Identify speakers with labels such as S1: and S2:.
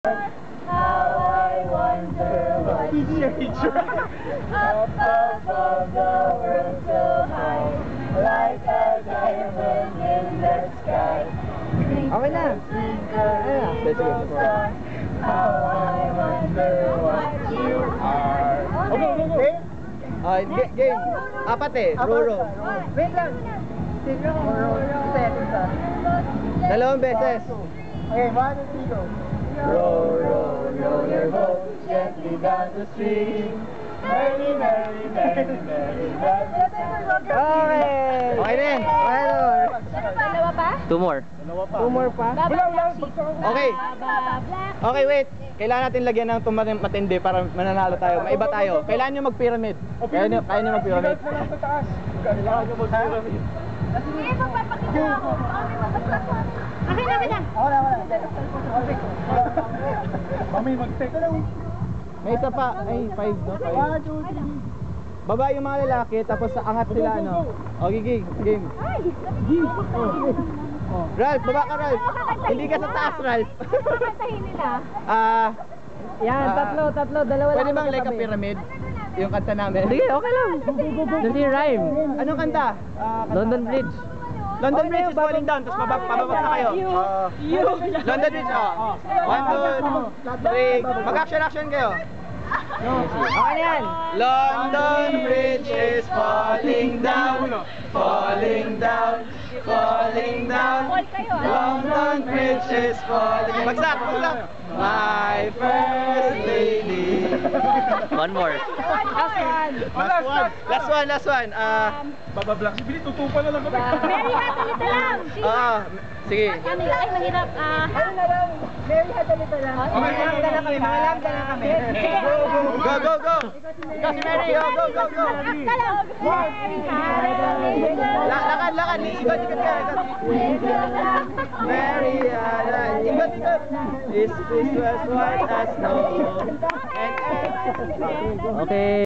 S1: How I wonder what you are. Up above the world so high, like a diamond in the sky.
S2: Okay na.
S1: How I wonder what you are.
S2: Okay. Game. Apat eh. Roro.
S3: Wait lang. Sige ko. Seconds ah.
S2: Dalawang beses.
S3: Okay, 1, 2, 3, go.
S1: Row, row, row your boat gently down the stream. Merry, merry, merry, merry, merry.
S2: Okay. Okay na yan.
S4: Dalawa pa?
S2: Two more.
S3: Two more pa?
S2: Okay. Okay, wait. Kailangan natin lagyan ng matindi para mananalo tayo. Maiba tayo. Kailangan nyo mag-pyramid. Kaya nyo mag-pyramid.
S3: Kailangan nyo mag-pyramid.
S4: Sige, magpapakita ako. Akin na.
S3: Wala. Mami, mag-take.
S2: May isa pa. Ay, 5 no?
S3: 1, 2, 3.
S2: Baba yung mga lalaki, tapos sa angat sila, ano? O, game. Ralph, baba ka, Ralph. Hindi ka sa taas, Ralph.
S4: Kantahin nila.
S2: Yan,
S3: tatlo. Dalawa lang.
S2: Pwede bang like a pyramid? Yung kanta namin.
S5: Sige, okay lang. Hindi rhyme.
S2: Anong kanta?
S5: London Bridge.
S2: London Bridge is falling down, tapos pababa na kayo. London Bridge, oh. 1, 2, 3. Mag-action kayo. Okay yan. London Bridge is falling down. Falling down. London Bridge is falling. Bagsak. My first lady.
S5: One more.
S2: Last one.
S3: Babablock. Sibili, tutupan na lang kami.
S4: Mary, hatalita lang.
S2: Sige.
S4: Ay, mahirap.
S3: Ano na lang? Mary, hatalita lang. Mga lambda na kami.
S2: Go. Ikaw si Mary. Go. Lakad. Ikot ka. Mary, ikot. This was white as snow.
S5: Okay.